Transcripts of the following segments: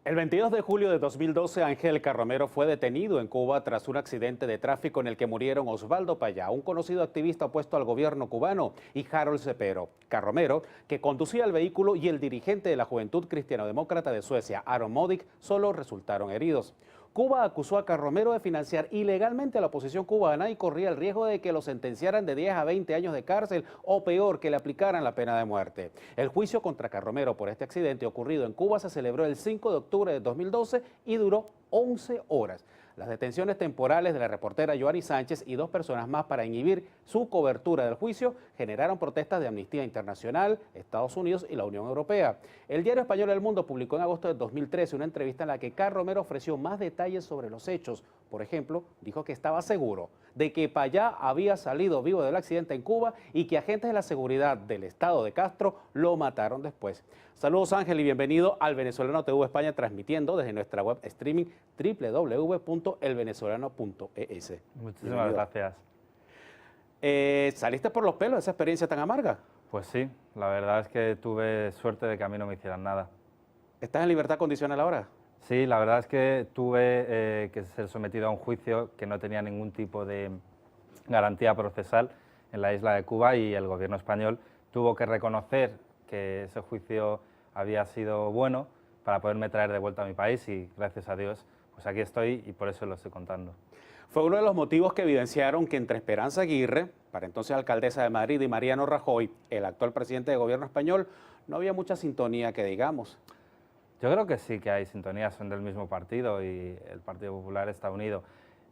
El 22 de julio de 2012, Ángel Carromero fue detenido en Cuba tras un accidente de tráfico en el que murieron Osvaldo Payá, un conocido activista opuesto al gobierno cubano, y Harold Cepero. Carromero, que conducía el vehículo, y el dirigente de la Juventud Cristiano-Demócrata de Suecia, Aron Modig, solo resultaron heridos. Cuba acusó a Carromero de financiar ilegalmente a la oposición cubana y corría el riesgo de que lo sentenciaran de 10 a 20 años de cárcel o peor, que le aplicaran la pena de muerte. El juicio contra Carromero por este accidente ocurrido en Cuba se celebró el 5 de octubre de 2012 y duró 11 horas. Las detenciones temporales de la reportera Yoani Sánchez y dos personas más para inhibir su cobertura del juicio generaron protestas de Amnistía Internacional, Estados Unidos y la Unión Europea. El diario español El Mundo publicó en agosto de 2013 una entrevista en la que Carromero ofreció más detalles sobre los hechos. Por ejemplo, dijo que estaba seguro de que Payá había salido vivo del accidente en Cuba y que agentes de la seguridad del estado de Castro lo mataron después. Saludos, Ángel, y bienvenido al Venezolano TV España, transmitiendo desde nuestra web streaming www.elvenezolano.es. Muchísimas gracias. ¿Saliste por los pelos de esa experiencia tan amarga? Pues sí, la verdad es que tuve suerte de que a mí no me hicieran nada. ¿Estás en libertad condicional ahora? Sí, la verdad es que tuve que ser sometido a un juicio que no tenía ningún tipo de garantía procesal en la isla de Cuba, y el gobierno español tuvo que reconocer que ese juicio había sido bueno para poderme traer de vuelta a mi país, y gracias a Dios, pues aquí estoy y por eso lo estoy contando. Fue uno de los motivos que evidenciaron que entre Esperanza Aguirre, para entonces alcaldesa de Madrid, y Mariano Rajoy, el actual presidente del gobierno español, no había mucha sintonía, que digamos. Yo creo que sí que hay sintonía, son del mismo partido y el Partido Popular está unido.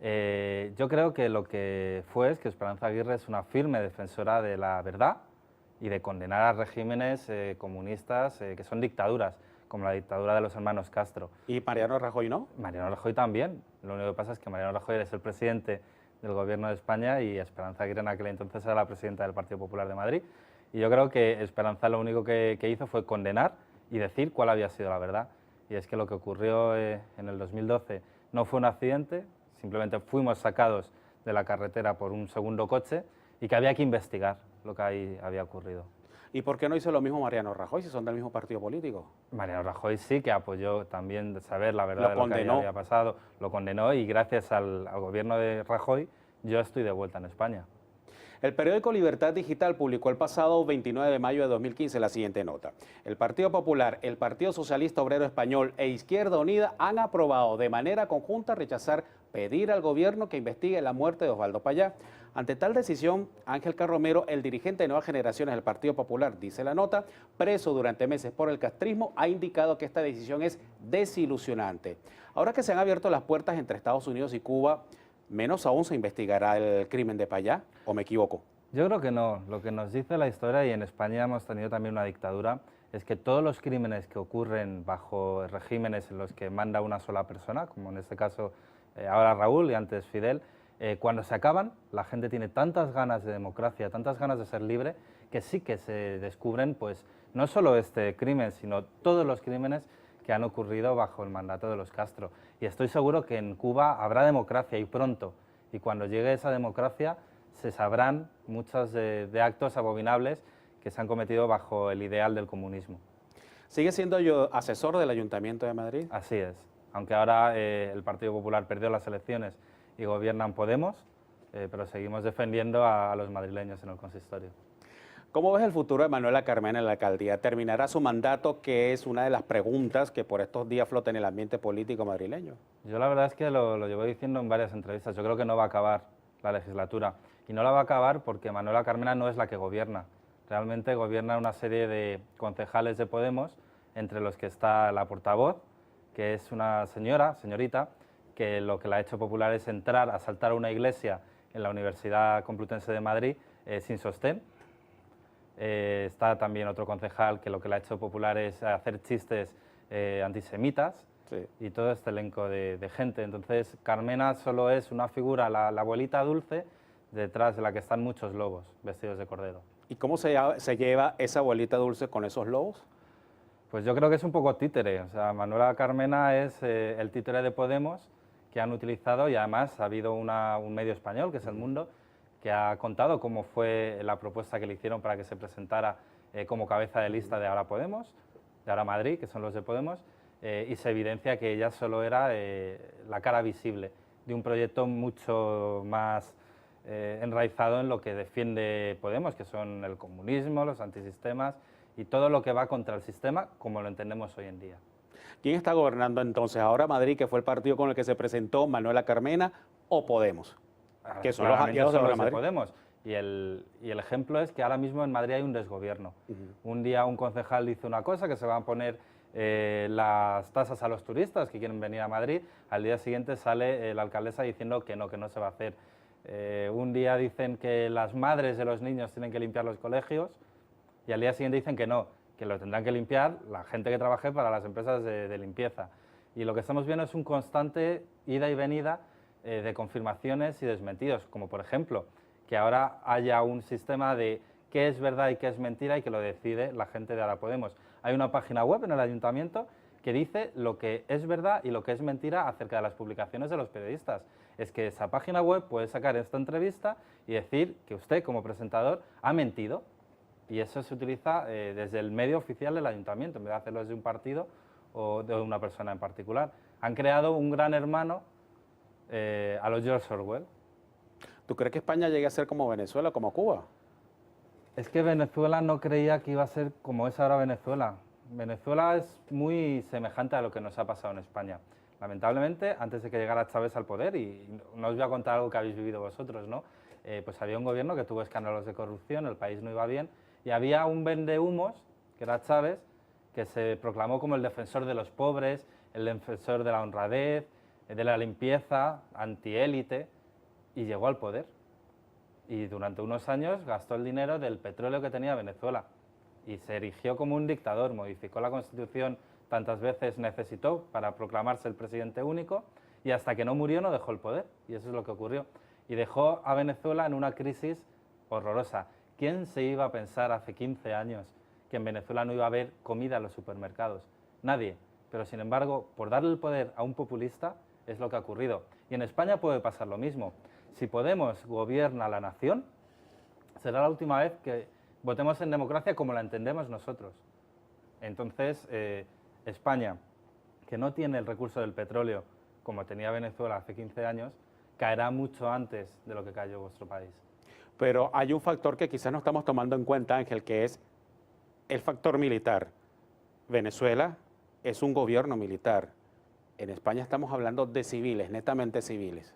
Yo creo que lo que fue es que Esperanza Aguirre es una firme defensora de la verdad y de condenar a regímenes comunistas que son dictaduras, como la dictadura de los hermanos Castro. ¿Y Mariano Rajoy no? Mariano Rajoy también. Lo único que pasa es que Mariano Rajoy es el presidente del gobierno de España y Esperanza Aguirre en aquel entonces era la presidenta del Partido Popular de Madrid. Y yo creo que Esperanza lo único que hizo fue condenar y decir cuál había sido la verdad. Y es que lo que ocurrió en el 2012 no fue un accidente, simplemente fuimos sacados de la carretera por un segundo coche y que había que investigar lo que ahí había ocurrido. ¿Y por qué no hizo lo mismo Mariano Rajoy si son del mismo partido político? Mariano Rajoy sí que apoyó también saber la verdad de lo que había pasado, lo condenó, y gracias al gobierno de Rajoy yo estoy de vuelta en España. El periódico Libertad Digital publicó el pasado 29 de mayo de 2015 la siguiente nota. El Partido Popular, el Partido Socialista Obrero Español e Izquierda Unida han aprobado de manera conjunta rechazar pedir al gobierno que investigue la muerte de Osvaldo Payá. Ante tal decisión, Ángel Carromero, el dirigente de Nuevas Generaciones del Partido Popular, dice la nota, preso durante meses por el castrismo, ha indicado que esta decisión es desilusionante. Ahora que se han abierto las puertas entre Estados Unidos y Cuba, ¿menos aún se investigará el crimen de Payá, o me equivoco? Yo creo que no. Lo que nos dice la historia, y en España hemos tenido también una dictadura, es que todos los crímenes que ocurren bajo regímenes en los que manda una sola persona, como en este caso ahora Raúl y antes Fidel, cuando se acaban, la gente tiene tantas ganas de democracia, tantas ganas de ser libre, que sí que se descubren, pues, no solo este crimen, sino todos los crímenes que han ocurrido bajo el mandato de los Castro. Y estoy seguro que en Cuba habrá democracia, y pronto. Y cuando llegue esa democracia se sabrán muchos de actos abominables que se han cometido bajo el ideal del comunismo. ¿Sigue siendo yo asesor del Ayuntamiento de Madrid? Así es. Aunque ahora el Partido Popular perdió las elecciones y gobiernan Podemos, pero seguimos defendiendo a los madrileños en el consistorio. ¿Cómo ves el futuro de Manuela Carmena en la alcaldía? ¿Terminará su mandato, que es una de las preguntas que por estos días flota en el ambiente político madrileño? Yo la verdad es que lo llevo diciendo en varias entrevistas. Yo creo que no va a acabar la legislatura. Y no la va a acabar porque Manuela Carmena no es la que gobierna. Realmente gobierna una serie de concejales de Podemos, entre los que está la portavoz, que es una señorita, que lo que la ha hecho popular es entrar, asaltar una iglesia en la Universidad Complutense de Madrid sin sostén. Está también otro concejal que lo que le ha hecho popular es hacer chistes antisemitas, sí, y todo este elenco de gente. Entonces Carmena solo es una figura, la abuelita dulce, detrás de la que están muchos lobos vestidos de cordero. ¿Y cómo se lleva esa abuelita dulce con esos lobos? Pues yo creo que es un poco títere. O sea, Manuela Carmena es el títere de Podemos que han utilizado, y además ha habido un medio español, que es El Mundo, que ha contado cómo fue la propuesta que le hicieron para que se presentara como cabeza de lista de Ahora Podemos, de Ahora Madrid, que son los de Podemos, y se evidencia que ella solo era la cara visible de un proyecto mucho más enraizado en lo que defiende Podemos, que son el comunismo, los antisistemas y todo lo que va contra el sistema como lo entendemos hoy en día. ¿Quién está gobernando entonces ahora Madrid, que fue el partido con el que se presentó Manuela Carmena, o Podemos? Que son los aliados de solo ahora es Madrid. Podemos. Y el ejemplo es que ahora mismo en Madrid hay un desgobierno. Un día un concejal dice una cosa, que se van a poner las tasas a los turistas que quieren venir a Madrid, al día siguiente sale la alcaldesa diciendo que no se va a hacer. Un día dicen que las madres de los niños tienen que limpiar los colegios y al día siguiente dicen que no, que lo tendrán que limpiar la gente que trabaje para las empresas de limpieza. Y lo que estamos viendo es un constante ida y venida de confirmaciones y desmentidos, como por ejemplo que ahora haya un sistema de qué es verdad y qué es mentira y que lo decide la gente de Ahora Podemos. Hay una página web en el ayuntamiento que dice lo que es verdad y lo que es mentira acerca de las publicaciones de los periodistas. Es que esa página web puede sacar esta entrevista y decir que usted como presentador ha mentido. Y eso se utiliza desde el medio oficial del ayuntamiento, en vez de hacerlo desde un partido o de una persona en particular. Han creado un gran hermano a los George Orwell. ¿Tú crees que España llegue a ser como Venezuela, como Cuba? Es que Venezuela no creía que iba a ser como es ahora Venezuela. Venezuela es muy semejante a lo que nos ha pasado en España. Lamentablemente, antes de que llegara Chávez al poder, y no os voy a contar algo que habéis vivido vosotros, ¿no? Pues había un gobierno que tuvo escándalos de corrupción, el país no iba bien, y había un vendehumos, que era Chávez, que se proclamó como el defensor de los pobres, el defensor de la honradez, de la limpieza, antiélite, y llegó al poder. Y durante unos años gastó el dinero del petróleo que tenía Venezuela y se erigió como un dictador, modificó la Constitución tantas veces necesitó para proclamarse el presidente único y hasta que no murió no dejó el poder, y eso es lo que ocurrió. Y dejó a Venezuela en una crisis horrorosa. ¿Quién se iba a pensar hace 15 años que en Venezuela no iba a haber comida en los supermercados? Nadie. Pero sin embargo, por darle el poder a un populista es lo que ha ocurrido. Y en España puede pasar lo mismo. Si Podemos gobierna la nación, será la última vez que votemos en democracia como la entendemos nosotros. Entonces, España, que no tiene el recurso del petróleo como tenía Venezuela hace 15 años, caerá mucho antes de lo que cayó vuestro país. Pero hay un factor que quizás no estamos tomando en cuenta, Ángel, que es el factor militar. Venezuela es un gobierno militar. En España estamos hablando de civiles, netamente civiles.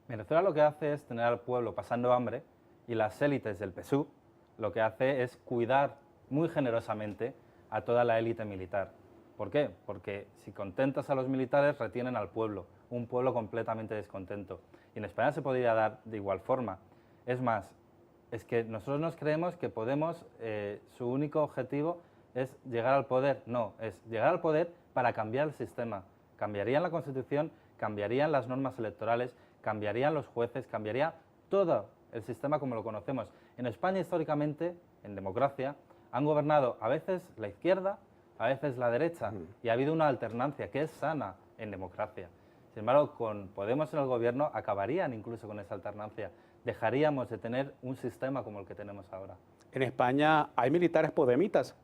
Venezuela lo que hace es tener al pueblo pasando hambre y las élites del PSUV lo que hace es cuidar muy generosamente a toda la élite militar. ¿Por qué? Porque si contentas a los militares retienen al pueblo, un pueblo completamente descontento. Y en España se podría dar de igual forma. Es más, es que nosotros nos creemos que Podemos, su único objetivo es llegar al poder. No, es llegar al poder para cambiar el sistema. Cambiarían la Constitución, cambiarían las normas electorales, cambiarían los jueces, cambiaría todo el sistema como lo conocemos. En España, históricamente, en democracia, han gobernado a veces la izquierda, a veces la derecha, y ha habido una alternancia que es sana en democracia. Sin embargo, con Podemos en el gobierno acabarían incluso con esa alternancia. Dejaríamos de tener un sistema como el que tenemos ahora. En España hay militares podemitas.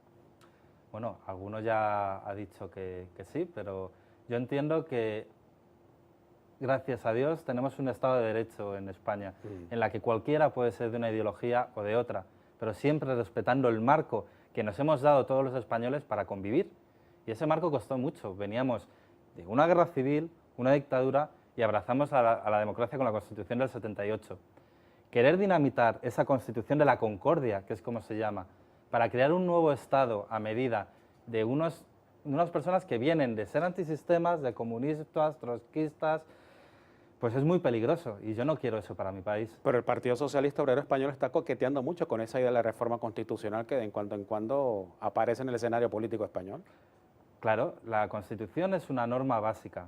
Bueno, algunos ya ha dicho que sí, pero yo entiendo que, gracias a Dios, tenemos un Estado de Derecho en España, en la que cualquiera puede ser de una ideología o de otra, pero siempre respetando el marco que nos hemos dado todos los españoles para convivir. Y ese marco costó mucho. Veníamos de una guerra civil, una dictadura, y abrazamos a la democracia con la Constitución del 78. Querer dinamitar esa Constitución de la Concordia, que es como se llama, para crear un nuevo Estado a medida de unas personas que vienen de ser antisistemas, de comunistas, trotskistas, pues es muy peligroso y yo no quiero eso para mi país. Pero el Partido Socialista Obrero Español está coqueteando mucho con esa idea de la reforma constitucional que de cuando en cuando aparece en el escenario político español. Claro, la Constitución es una norma básica,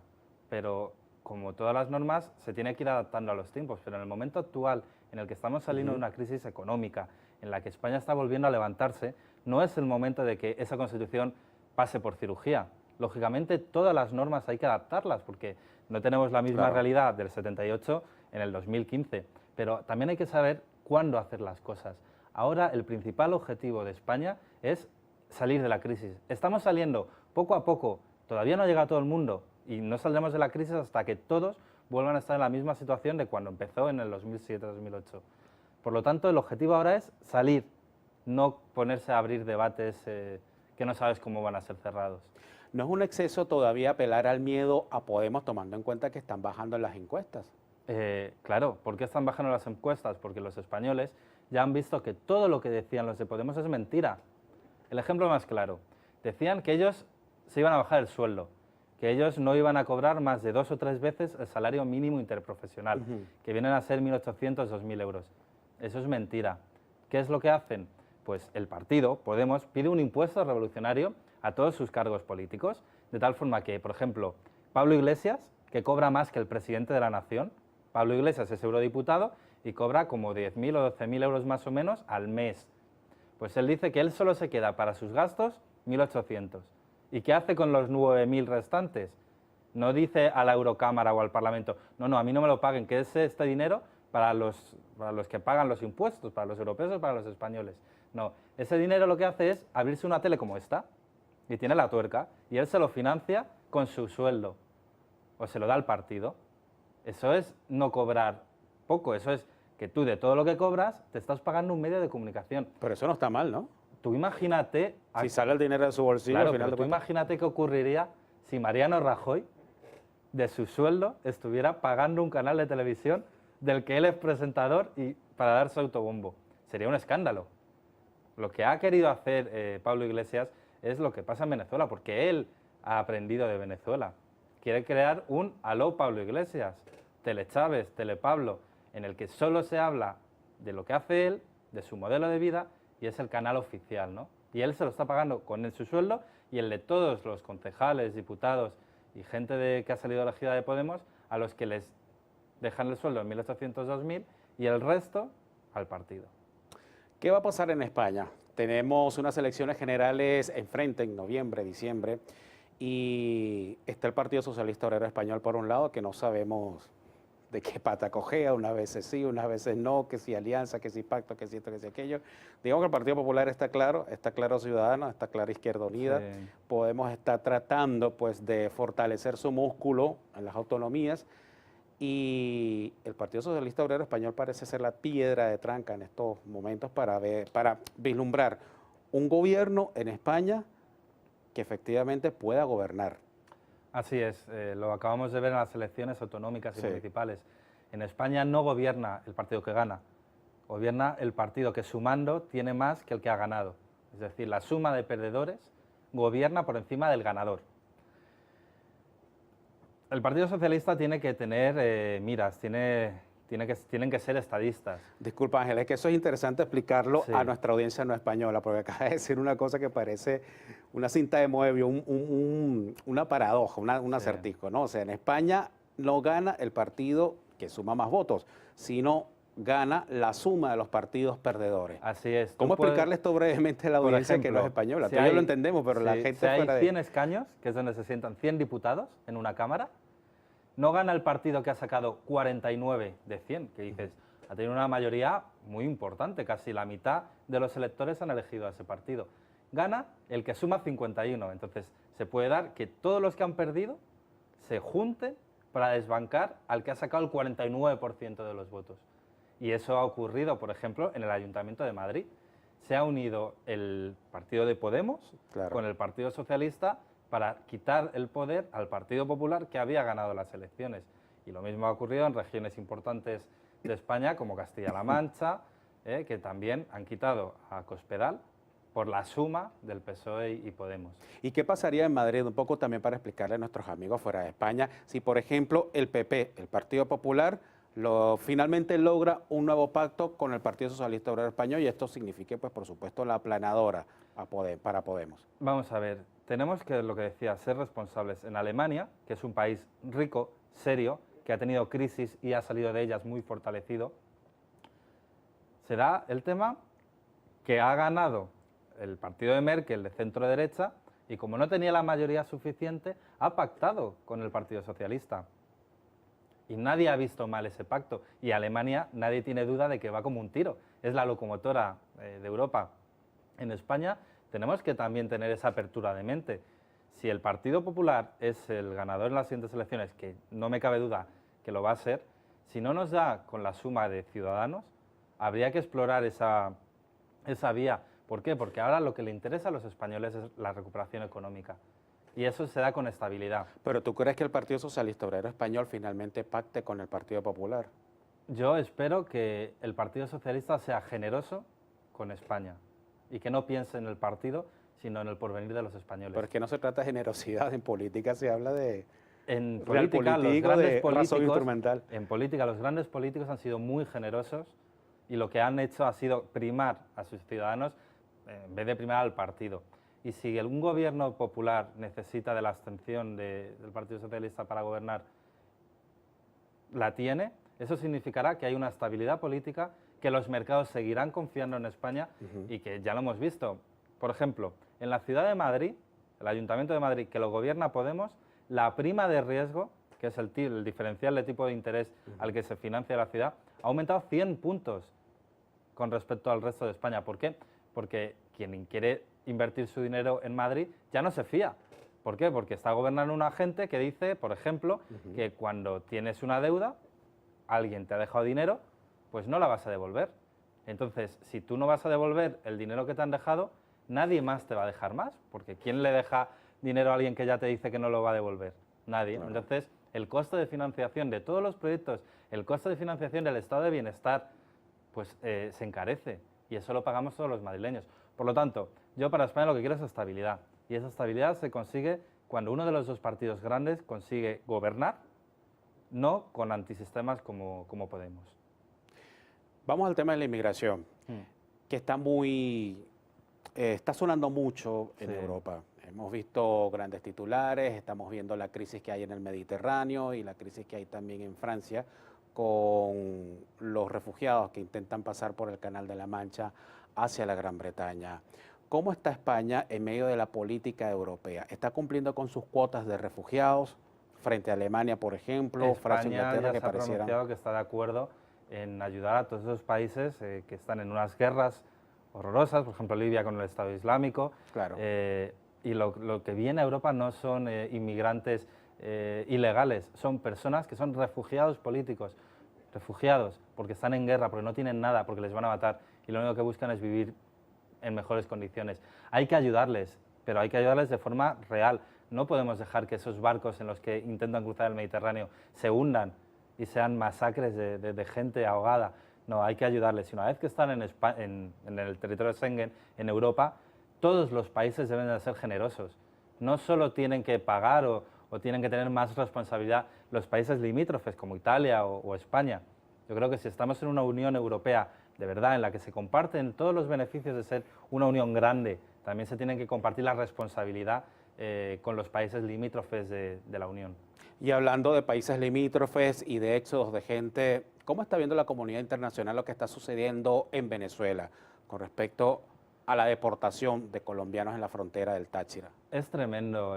pero como todas las normas se tiene que ir adaptando a los tiempos, pero en el momento actual en el que estamos saliendo de una crisis económica, en la que España está volviendo a levantarse, no es el momento de que esa Constitución pase por cirugía. Lógicamente, todas las normas hay que adaptarlas, porque no tenemos la misma realidad del 78 en el 2015. Pero también hay que saber cuándo hacer las cosas. Ahora, el principal objetivo de España es salir de la crisis. Estamos saliendo poco a poco, Todavía no llega a todo el mundo y no saldremos de la crisis hasta que todos vuelvan a estar en la misma situación de cuando empezó en el 2007-2008. Por lo tanto, el objetivo ahora es salir, no ponerse a abrir debates que no sabes cómo van a ser cerrados. ¿No es un exceso todavía apelar al miedo a Podemos, tomando en cuenta que están bajando en las encuestas? Claro, ¿por qué están bajando las encuestas? Porque los españoles ya han visto que todo lo que decían los de Podemos es mentira. El ejemplo más claro, decían que ellos se iban a bajar el sueldo, que ellos no iban a cobrar más de 2 o 3 veces el salario mínimo interprofesional, que vienen a ser 1.800, 2.000 euros. Eso es mentira. ¿Qué es lo que hacen? Pues el partido, Podemos, pide un impuesto revolucionario a todos sus cargos políticos, de tal forma que, por ejemplo, Pablo Iglesias, que cobra más que el presidente de la Nación, Pablo Iglesias es eurodiputado y cobra como 10.000 o 12.000 euros más o menos al mes. Pues él dice que él solo se queda para sus gastos 1.800. ¿Y qué hace con los 9.000 restantes? No dice a la Eurocámara o al Parlamento, no, a mí no me lo paguen, que es este dinero para los que pagan los impuestos, para los europeos o para los españoles. No, ese dinero lo que hace es abrirse una tele como esta, y tiene la tuerca, y él se lo financia con su sueldo, o se lo da al partido. Eso es no cobrar poco, eso es que tú de todo lo que cobras te estás pagando un medio de comunicación. Pero eso no está mal, ¿no? Tú imagínate... Si sale el dinero de su bolsillo, claro, al final pero tú imagínate qué ocurriría si Mariano Rajoy, de su sueldo, estuviera pagando un canal de televisión del que él es presentador y para dar su autobombo. Sería un escándalo. Lo que ha querido hacer Pablo Iglesias es lo que pasa en Venezuela, porque él ha aprendido de Venezuela. Quiere crear un Aló Pablo Iglesias, Tele Chávez, Tele Pablo, en el que solo se habla de lo que hace él, de su modelo de vida, y es el canal oficial, ¿no? Y él se lo está pagando con su sueldo y el de todos los concejales, diputados y gente que ha salido elegida de Podemos, a los que les dejan el sueldo en 1.800, 2.000 y el resto al partido. ¿Qué va a pasar en España? Tenemos unas elecciones generales enfrente en noviembre, diciembre, y está el Partido Socialista Obrero Español por un lado, que no sabemos de qué pata cojea, unas veces sí, unas veces no, que si alianza, que si pacto, que si esto, que si aquello. Digamos que el Partido Popular está claro Ciudadanos, está claro Izquierda Unida. Sí. Podemos estar tratando pues de fortalecer su músculo en las autonomías, y el Partido Socialista Obrero Español parece ser la piedra de tranca en estos momentos para vislumbrar un gobierno en España que efectivamente pueda gobernar. Así es, lo acabamos de ver en las elecciones autonómicas y municipales. En España no gobierna el partido que gana, gobierna el partido que sumando tiene más que el que ha ganado. Es decir, la suma de perdedores gobierna por encima del ganador. El Partido Socialista tiene que tener miras, tienen que ser estadistas. Disculpa, Ángel, es que eso es interesante explicarlo a nuestra audiencia no española, porque acaba de decir una cosa que parece una cinta de Moebius, una paradoja, un acertijo, ¿no? O sea, en España no gana el partido que suma más votos, sino gana la suma de los partidos perdedores. Así es. ¿Cómo explicarle esto brevemente a la audiencia que no es española? Tú y yo lo entendemos, pero la gente fuera de... Si hay 100 escaños, que es donde se sientan 100 diputados en una Cámara, no gana el partido que ha sacado 49 de 100, que dices, ha tenido una mayoría muy importante, casi la mitad de los electores han elegido a ese partido. Gana el que suma 51, entonces se puede dar que todos los que han perdido se junten para desbancar al que ha sacado el 49% de los votos. Y eso ha ocurrido, por ejemplo, en el Ayuntamiento de Madrid. Se ha unido el partido de Podemos con el Partido Socialista para quitar el poder al Partido Popular, que había ganado las elecciones. Y lo mismo ha ocurrido en regiones importantes de España, como Castilla-La Mancha, que también han quitado a Cospedal por la suma del PSOE y Podemos. ¿Y qué pasaría en Madrid, un poco también para explicarle a nuestros amigos fuera de España, si por ejemplo el PP, el Partido Popular, finalmente logra un nuevo pacto con el Partido Socialista Obrero Español, y esto signifique, pues por supuesto, la aplanadora para Podemos? Vamos a ver, tenemos que, lo que decía, ser responsables. En Alemania, que es un país rico, serio, que ha tenido crisis y ha salido de ellas muy fortalecido, se da el tema que ha ganado el partido de Merkel de centro derecha, y como no tenía la mayoría suficiente, ha pactado con el Partido Socialista. Y nadie ha visto mal ese pacto. Y Alemania, nadie tiene duda de que va como un tiro. Es la locomotora de Europa. En España tenemos que también tener esa apertura de mente. Si el Partido Popular es el ganador en las siguientes elecciones, que no me cabe duda que lo va a ser, si no nos da con la suma de Ciudadanos, habría que explorar esa vía. ¿Por qué? Porque ahora lo que le interesa a los españoles es la recuperación económica. Y eso se da con estabilidad. Pero ¿tú crees que el Partido Socialista Obrero Español finalmente pacte con el Partido Popular? Yo espero que el Partido Socialista sea generoso con España y que no piense en el partido, sino en el porvenir de los españoles. Pero es que no se trata de generosidad, en política se habla de En política, los grandes políticos han sido muy generosos y lo que han hecho ha sido primar a sus ciudadanos en vez de primar al partido. Y si un gobierno popular necesita de la abstención del Partido Socialista para gobernar, la tiene, eso significará que hay una estabilidad política, que los mercados seguirán confiando en España y que ya lo hemos visto. Por ejemplo, en la ciudad de Madrid, el Ayuntamiento de Madrid, que lo gobierna Podemos, la prima de riesgo, que es el diferencial de tipo de interés al que se financia la ciudad, ha aumentado 100 puntos con respecto al resto de España. ¿Por qué? Porque quien quiere invertir su dinero en Madrid ya no se fía. ¿Por qué? Porque está gobernando una gente que dice, por ejemplo, que cuando tienes una deuda, alguien te ha dejado dinero, pues no la vas a devolver. Entonces, si tú no vas a devolver el dinero que te han dejado, nadie más te va a dejar más, porque ¿quién le deja dinero a alguien que ya te dice que no lo va a devolver? Nadie. Claro. Entonces, el coste de financiación de todos los proyectos, el coste de financiación del estado de bienestar, pues se encarece, y eso lo pagamos todos los madrileños. Por lo tanto, yo para España lo que quiero es estabilidad, y esa estabilidad se consigue cuando uno de los dos partidos grandes consigue gobernar, no con antisistemas como Podemos. Vamos al tema de la inmigración, que está sonando mucho en Europa. Hemos visto grandes titulares, estamos viendo la crisis que hay en el Mediterráneo y la crisis que hay también en Francia con los refugiados que intentan pasar por el Canal de la Mancha hacia la Gran Bretaña. ¿Cómo está España en medio de la política europea? ¿Está cumpliendo con sus cuotas de refugiados frente a Alemania, por ejemplo, Francia e Inglaterra, que parecieran? España ya se ha pronunciado que está de acuerdo en ayudar a todos esos países que están en unas guerras horrorosas, por ejemplo Libia con el Estado Islámico. Claro. Y lo que viene a Europa no son inmigrantes ilegales, son personas que son refugiados políticos, refugiados porque están en guerra, porque no tienen nada, porque les van a matar y lo único que buscan es vivir en mejores condiciones. Hay que ayudarles, pero hay que ayudarles de forma real. No podemos dejar que esos barcos en los que intentan cruzar el Mediterráneo se hundan y sean masacres de gente ahogada. No, hay que ayudarles. Y una vez que están en el territorio de Schengen, en Europa, todos los países deben de ser generosos. No solo tienen que pagar o tienen que tener más responsabilidad los países limítrofes como Italia o España. Yo creo que si estamos en una Unión Europea de verdad en la que se comparten todos los beneficios de ser una unión grande, también se tienen que compartir la responsabilidad con los países limítrofes de la Unión. Y hablando de países limítrofes y de éxodos de gente, ¿cómo está viendo la comunidad internacional lo que está sucediendo en Venezuela con respecto a la deportación de colombianos en la frontera del Táchira? Es tremendo.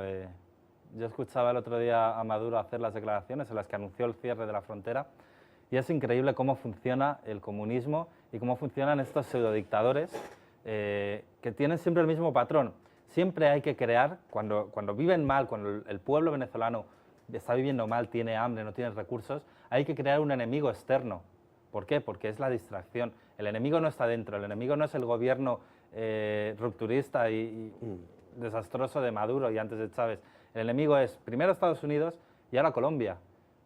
Yo escuchaba el otro día a Maduro hacer las declaraciones en las que anunció el cierre de la frontera y es increíble cómo funciona el comunismo y cómo funcionan estos pseudodictadores que tienen siempre el mismo patrón. Siempre hay que crear, cuando viven mal, cuando el pueblo venezolano está viviendo mal, tiene hambre, no tiene recursos, hay que crear un enemigo externo. ¿Por qué? Porque es la distracción. El enemigo no está dentro, el enemigo no es el gobierno rupturista y desastroso de Maduro y antes de Chávez. El enemigo es primero Estados Unidos y ahora Colombia.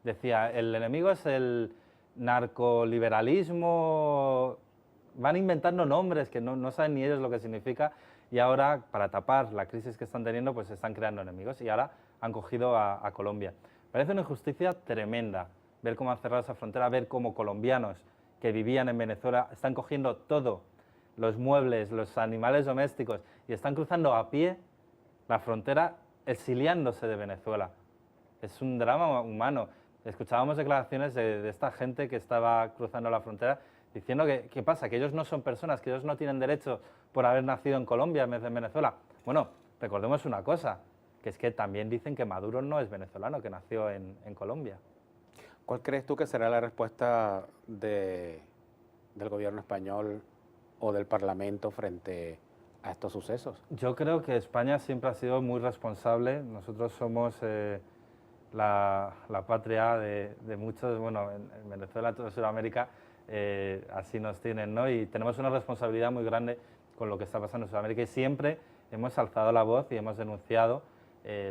Decía, el enemigo es el narcoliberalismo, van inventando nombres que no saben ni ellos lo que significa y ahora para tapar la crisis que están teniendo pues están creando enemigos y ahora han cogido a Colombia. Parece una injusticia tremenda ver cómo han cerrado esa frontera, ver cómo colombianos que vivían en Venezuela están cogiendo todo, los muebles, los animales domésticos y están cruzando a pie la frontera exiliándose de Venezuela. Es un drama humano. Escuchábamos declaraciones de esta gente que estaba cruzando la frontera diciendo que ¿qué pasa? Que ellos no son personas, que ellos no tienen derecho por haber nacido en Colombia en vez de en Venezuela. Bueno, recordemos una cosa, que es que también dicen que Maduro no es venezolano, que nació en Colombia. ¿Cuál crees tú que será la respuesta del gobierno español o del Parlamento frente a estos sucesos? Yo creo que España siempre ha sido muy responsable. Nosotros somos la patria de muchos, bueno, en Venezuela, toda Sudamérica, así nos tienen, ¿no? Y tenemos una responsabilidad muy grande con lo que está pasando en Sudamérica y siempre hemos alzado la voz y hemos denunciado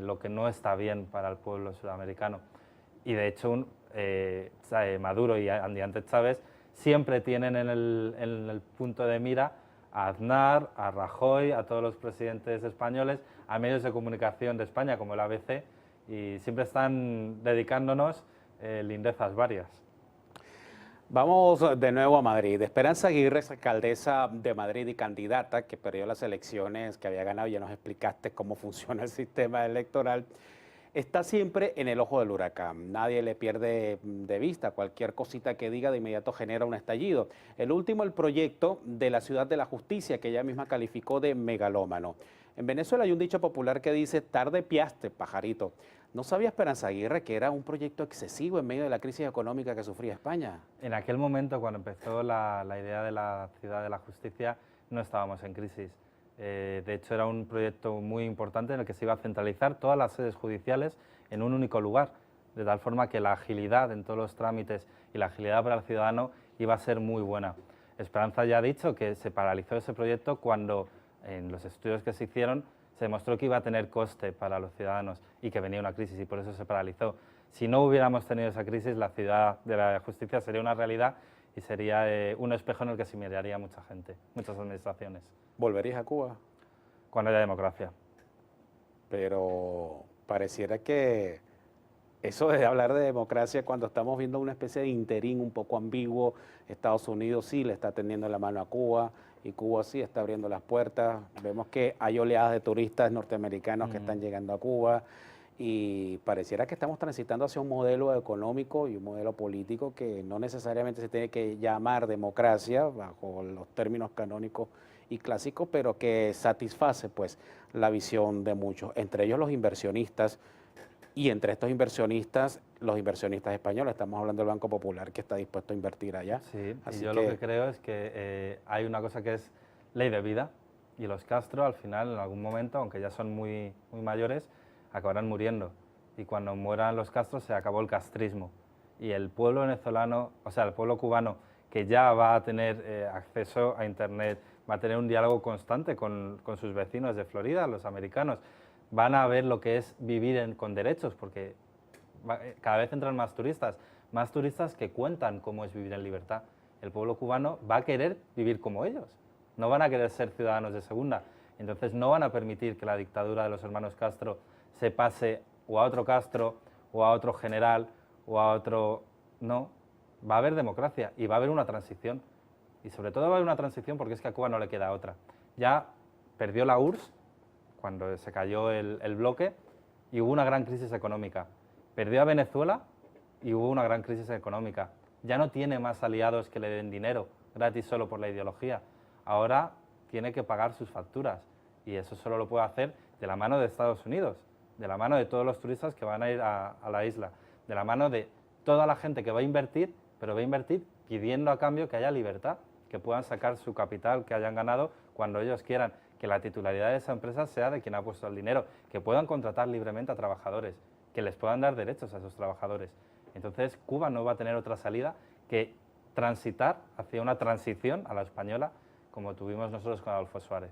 lo que no está bien para el pueblo sudamericano. Y de hecho, Maduro y Andy Chávez siempre tienen en el punto de mira a Aznar, a Rajoy, a todos los presidentes españoles, a medios de comunicación de España como el ABC, y siempre están dedicándonos lindezas varias. Vamos de nuevo a Madrid. Esperanza Aguirre es alcaldesa de Madrid y candidata que perdió las elecciones, que había ganado, ya nos explicaste cómo funciona el sistema electoral. Está siempre en el ojo del huracán, nadie le pierde de vista, cualquier cosita que diga de inmediato genera un estallido. El último, el proyecto de la Ciudad de la Justicia, que ella misma calificó de megalómano. En Venezuela hay un dicho popular que dice, tarde piaste, pajarito. ¿No sabía Esperanza Aguirre que era un proyecto excesivo en medio de la crisis económica que sufría España? En aquel momento, cuando empezó la idea de la Ciudad de la Justicia, no estábamos en crisis. De hecho, era un proyecto muy importante en el que se iba a centralizar todas las sedes judiciales en un único lugar, de tal forma que la agilidad en todos los trámites y la agilidad para el ciudadano iba a ser muy buena. Esperanza ya ha dicho que se paralizó ese proyecto cuando, en los estudios que se hicieron, se demostró que iba a tener coste para los ciudadanos y que venía una crisis y por eso se paralizó. Si no hubiéramos tenido esa crisis, la Ciudad de la Justicia sería una realidad y sería un espejo en el que se miraría mucha gente, muchas administraciones. ¿Volverías a Cuba? Cuando haya democracia. Pero pareciera que eso de hablar de democracia cuando estamos viendo una especie de interín un poco ambiguo, Estados Unidos sí le está tendiendo la mano a Cuba y Cuba sí está abriendo las puertas, vemos que hay oleadas de turistas norteamericanos que están llegando a Cuba y pareciera que estamos transitando hacia un modelo económico y un modelo político que no necesariamente se tiene que llamar democracia bajo los términos canónicos y clásicos, pero que satisface pues la visión de muchos, entre ellos los inversionistas, y entre estos inversionistas, los inversionistas españoles, estamos hablando del Banco Popular que está dispuesto a invertir allá. Sí, así y yo lo que creo es que hay una cosa que es ley de vida y los Castro al final en algún momento, aunque ya son muy mayores, acabarán muriendo y cuando mueran los Castro se acabó el castrismo y el pueblo venezolano, o sea, el pueblo cubano que ya va a tener acceso a internet, va a tener un diálogo constante con sus vecinos de Florida, los americanos, van a ver lo que es vivir con derechos, porque cada vez entran más turistas que cuentan cómo es vivir en libertad. El pueblo cubano va a querer vivir como ellos, no van a querer ser ciudadanos de segunda, entonces no van a permitir que la dictadura de los hermanos Castro se pase o a otro Castro o a otro general o a otro... No, va a haber democracia y va a haber una transición. Y sobre todo va a haber una transición porque es que a Cuba no le queda otra. Ya perdió la URSS cuando se cayó el bloque y hubo una gran crisis económica. Perdió a Venezuela y hubo una gran crisis económica. Ya no tiene más aliados que le den dinero gratis solo por la ideología. Ahora tiene que pagar sus facturas y eso solo lo puede hacer de la mano de Estados Unidos, de la mano de todos los turistas que van a ir a la isla, de la mano de toda la gente que va a invertir, pero va a invertir pidiendo a cambio que haya libertad, que puedan sacar su capital que hayan ganado cuando ellos quieran, que la titularidad de esa empresa sea de quien ha puesto el dinero, que puedan contratar libremente a trabajadores, que les puedan dar derechos a esos trabajadores. Entonces Cuba no va a tener otra salida que transitar hacia una transición a la española como tuvimos nosotros con Adolfo Suárez.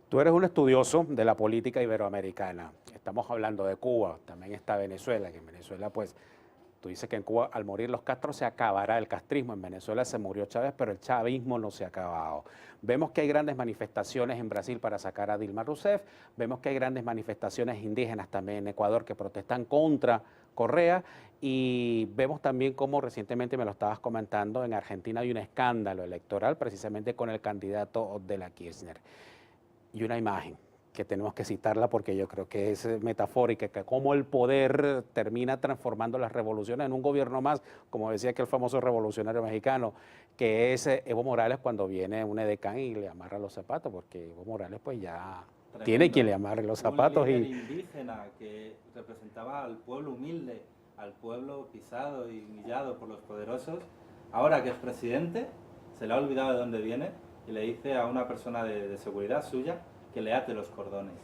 Tú eres un estudioso de la política iberoamericana. Estamos hablando de Cuba, también está Venezuela, que en Venezuela pues tú dices que en Cuba al morir los Castro se acabará el castrismo. En Venezuela se murió Chávez, pero el chavismo no se ha acabado. Vemos que hay grandes manifestaciones en Brasil para sacar a Dilma Rousseff. Vemos que hay grandes manifestaciones indígenas también en Ecuador que protestan contra Correa. Y vemos también cómo recientemente me lo estabas comentando, en Argentina hay un escándalo electoral precisamente con el candidato de la Kirchner. Y una imagen que tenemos que citarla porque yo creo que es metafórica, que cómo el poder termina transformando las revoluciones en un gobierno más, como decía aquel famoso revolucionario mexicano, que es Evo Morales cuando viene un edecán y le amarra los zapatos, porque Evo Morales pues ya tremendo, tiene quien le amarre los zapatos. Un líder indígena que representaba al pueblo humilde, al pueblo pisado y humillado por los poderosos, ahora que es presidente, se le ha olvidado de dónde viene y le dice a una persona de seguridad suya que le ate los cordones.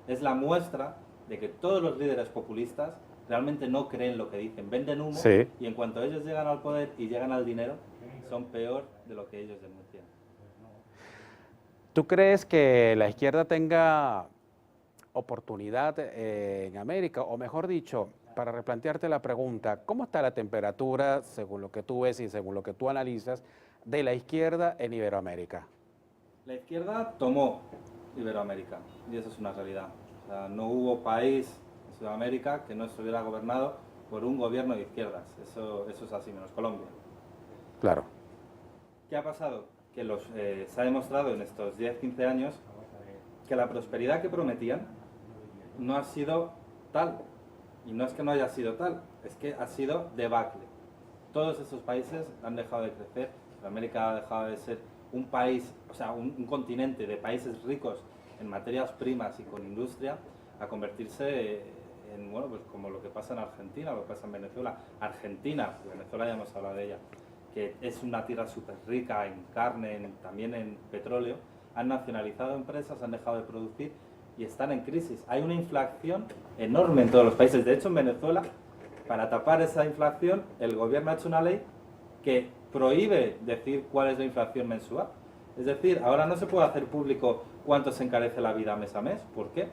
Es la muestra de que todos los líderes populistas realmente no creen lo que dicen, venden humo, Sí. y en cuanto ellos llegan al poder y llegan al dinero, son peor de lo que ellos denuncian. ¿Tú crees que la izquierda tenga oportunidad en América? O mejor dicho, para replantearte la pregunta, ¿cómo está la temperatura, según lo que tú ves y según lo que tú analizas, de la izquierda en Iberoamérica? La izquierda tomó Iberoamérica, y eso es una realidad. O sea, no hubo país en Sudamérica que no estuviera gobernado por un gobierno de izquierdas. Eso es así, menos Colombia. Claro. ¿Qué ha pasado? Que se ha demostrado en estos 10-15 años que la prosperidad que prometían no ha sido tal. Y no es que no haya sido tal, es que ha sido debacle. Todos esos países han dejado de crecer, América ha dejado de ser un país, o sea, un continente de países ricos en materias primas y con industria, a convertirse en, bueno, pues como lo que pasa en Argentina, lo que pasa en Venezuela. Argentina, Venezuela ya hemos hablado de ella, que es una tierra súper rica en carne, también en petróleo, han nacionalizado empresas, han dejado de producir y están en crisis. Hay una inflación enorme en todos los países. De hecho, en Venezuela, para tapar esa inflación, el gobierno ha hecho una ley que prohíbe decir cuál es la inflación mensual. Es decir, ahora no se puede hacer público cuánto se encarece la vida mes a mes. ¿Por qué?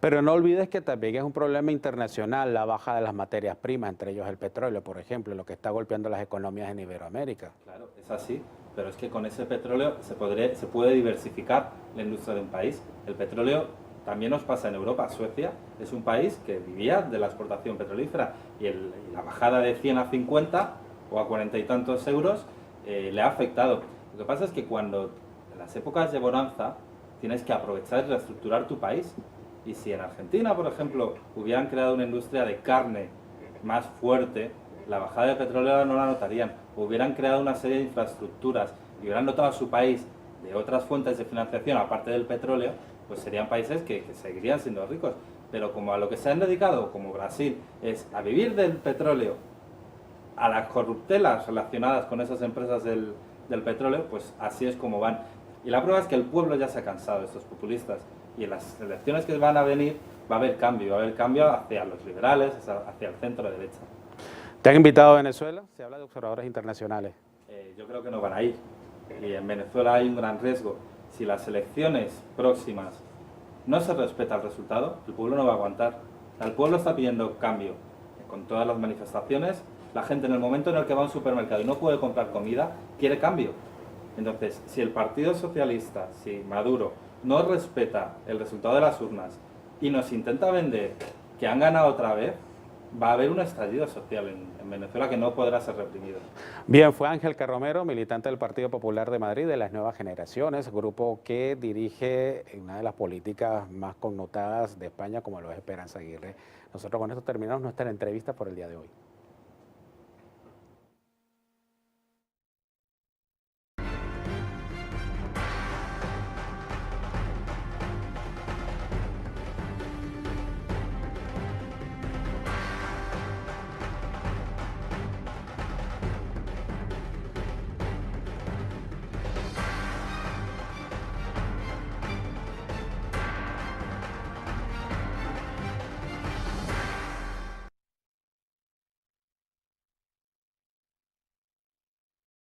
Pero no olvides que también es un problema internacional la baja de las materias primas, entre ellos el petróleo, por ejemplo, lo que está golpeando las economías en Iberoamérica. Claro, es así, pero es que con ese petróleo se puede diversificar la industria de un país. El petróleo también nos pasa en Europa. Suecia es un país que vivía de la exportación petrolífera y la bajada de 100 a 50 o a 40 y tantos euros le ha afectado. Lo que pasa es que cuando en las épocas de bonanza tienes que aprovechar y reestructurar tu país. Y si en Argentina, por ejemplo, hubieran creado una industria de carne más fuerte, la bajada de petróleo no la notarían. Hubieran creado una serie de infraestructuras y hubieran dotado a su país de otras fuentes de financiación, aparte del petróleo, pues serían países que seguirían siendo ricos. Pero como a lo que se han dedicado, como Brasil, es a vivir del petróleo, a las corruptelas relacionadas con esas empresas del petróleo, pues así es como van. Y la prueba es que el pueblo ya se ha cansado de estos populistas. Y en las elecciones que van a venir va a haber cambio hacia los liberales, hacia el centro derecha. ¿Te han invitado a Venezuela? Se habla de observadores internacionales. Yo creo que no van a ir. Y en Venezuela hay un gran riesgo. Si las elecciones próximas no se respeta el resultado, el pueblo no va a aguantar. El pueblo está pidiendo cambio. Con todas las manifestaciones, la gente en el momento en el que va a un supermercado y no puede comprar comida, quiere cambio. Entonces, si el Partido Socialista, si Maduro, no respeta el resultado de las urnas y nos intenta vender que han ganado otra vez, va a haber un estallido social en Venezuela que no podrá ser reprimido. Bien, fue Ángel Carromero, militante del Partido Popular de Madrid de las Nuevas Generaciones, grupo que dirige una de las políticas más connotadas de España, como lo es Esperanza Aguirre. Nosotros con esto terminamos nuestra entrevista por el día de hoy.